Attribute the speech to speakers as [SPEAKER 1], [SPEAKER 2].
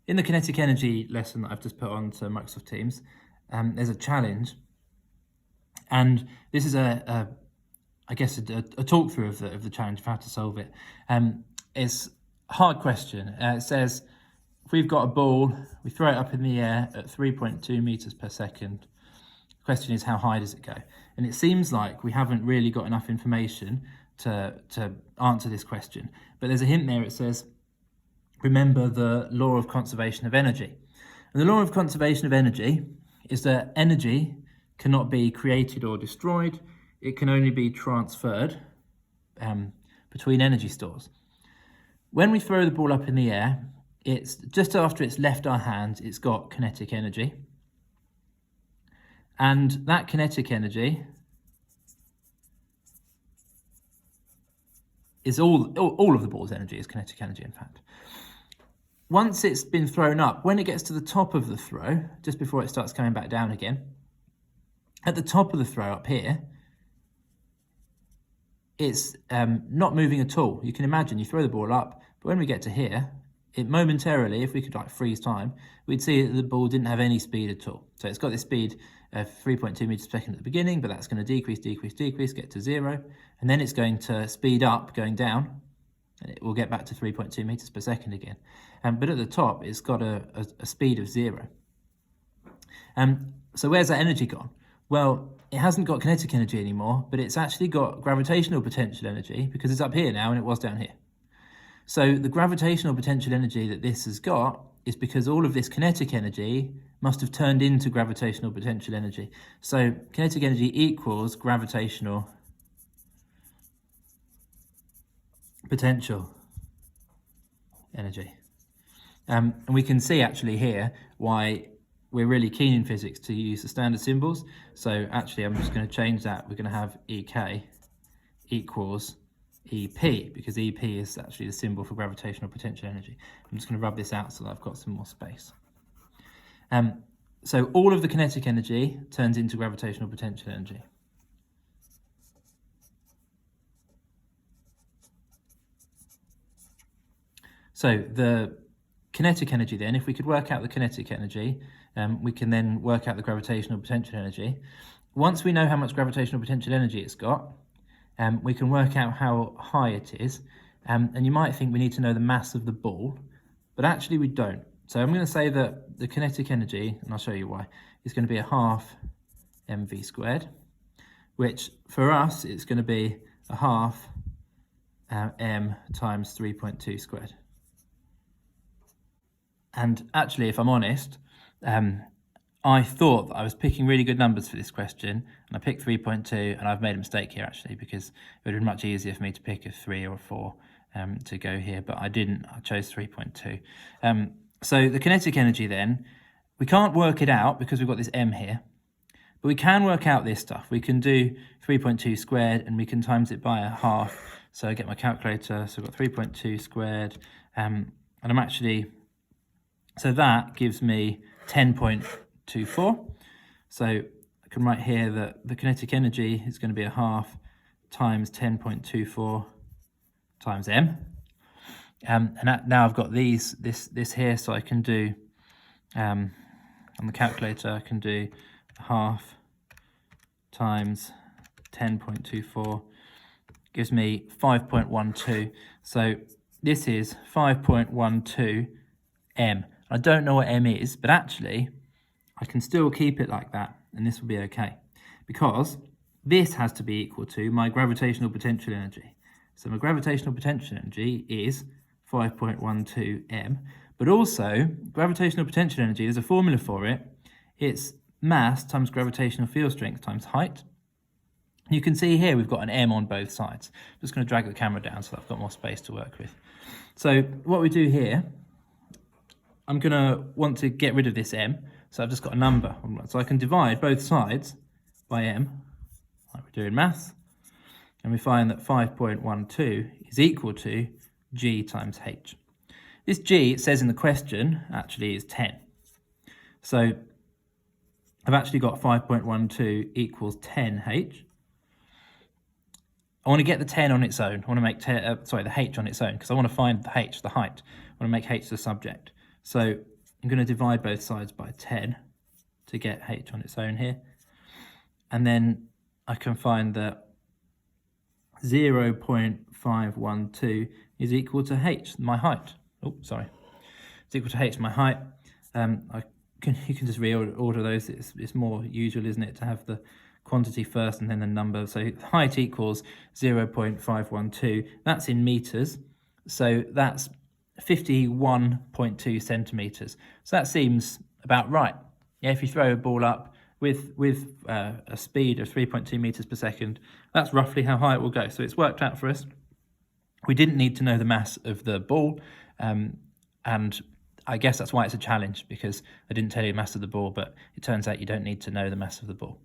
[SPEAKER 1] In the kinetic energy lesson that I've just put on to Microsoft Teams, there's a challenge, and this is I guess a talkthrough of the challenge of how to solve it. It's a hard question. It says, if we've got a ball, we throw it up in the air at 3.2 meters per second. The question is, how high does it go? And it seems like we haven't really got enough information to answer this question. But there's a hint there. It says, remember the law of conservation of energy. And the law of conservation of energy is that energy cannot be created or destroyed. It can only be transferred between energy stores. When we throw the ball up in the air, it's just after it's left our hands, it's got kinetic energy. And that kinetic energy is all of the ball's energy is kinetic energy, in fact. Once it's been thrown up, when it gets to the top of the throw, just before it starts coming back down again, at the top of the throw up here, it's not moving at all. You can imagine you throw the ball up, but when we get to here, it momentarily, if we could like freeze time, we'd see that the ball didn't have any speed at all. So it's got this speed of 3.2 meters per second at the beginning, but that's going to decrease, get to 0. And then it's going to speed up, going down, and it will get back to 3.2 meters per second again. But at the top, it's got a speed of 0. So where's that energy gone? Well, it hasn't got kinetic energy anymore, but it's actually got gravitational potential energy because it's up here now and it was down here. So the gravitational potential energy that this has got is because all of this kinetic energy must have turned into gravitational potential energy. So kinetic energy equals gravitational potential energy. And we can see actually here why we're really keen in physics to use the standard symbols. So actually I'm just going to change that. We're going to have EK equals EP, because EP is actually the symbol for gravitational potential energy. I'm just going to rub this out so that I've got some more space. So all of the kinetic energy turns into gravitational potential energy. So the kinetic energy then, if we could work out the kinetic energy, we can then work out the gravitational potential energy. Once we know how much gravitational potential energy it's got, we can work out how high it is. And you might think we need to know the mass of the ball, but actually we don't. So I'm going to say that the kinetic energy, and I'll show you why, is going to be a half mv squared, which for us, it's going to be a half m times 3.2 squared. And actually, if I'm honest, I thought that I was picking really good numbers for this question, and I picked 3.2, and I've made a mistake here actually, because it would have been much easier for me to pick a 3 or a 4 to go here, but I didn't. I chose 3.2. So the kinetic energy then, we can't work it out because we've got this m here, but we can work out this stuff. We can do 3.2 squared, and we can times it by a half. So I get my calculator, so I've got 3.2 squared, and I'm actually, so that gives me 10.24. So I can write here that the kinetic energy is going to be a half times 10.24 times m. And now I've got this here, so I can do, on the calculator, I can do a half times 10.24, gives me 5.12. So this is 5.12 m. I don't know what m is, but actually I can still keep it like that, and this will be okay, because this has to be equal to my gravitational potential energy. So my gravitational potential energy is 5.12 m, but also gravitational potential energy, there's a formula for it. It's mass times gravitational field strength times height. You can see here we've got an m on both sides. I'm just going to drag the camera down so that I've got more space to work with. So what we do here, I'm going to want to get rid of this m, so I've just got a number. So I can divide both sides by m, like we do in maths, and we find that 5.12 is equal to g times h. This g, it says in the question, actually is 10. So I've actually got 5.12 equals 10h. I want to get the 10 on its own. I want to make the h on its own, because I want to find the h, the height. I want to make h the subject. So I'm going to divide both sides by 10 to get h on its own here. And then I can find that 0.512 is equal to h, my height. Oh, sorry. It's equal to h, my height. You can just reorder those. It's more usual, isn't it, to have the quantity first and then the number. So height equals 0.512. That's in meters. So that's 51.2 centimeters. So that seems about right. Yeah, if you throw a ball up with a speed of 3.2 meters per second, that's roughly how high it will go. So it's worked out for us. We didn't need to know the mass of the ball, and I guess that's why it's a challenge, because I didn't tell you the mass of the ball, but it turns out you don't need to know the mass of the ball.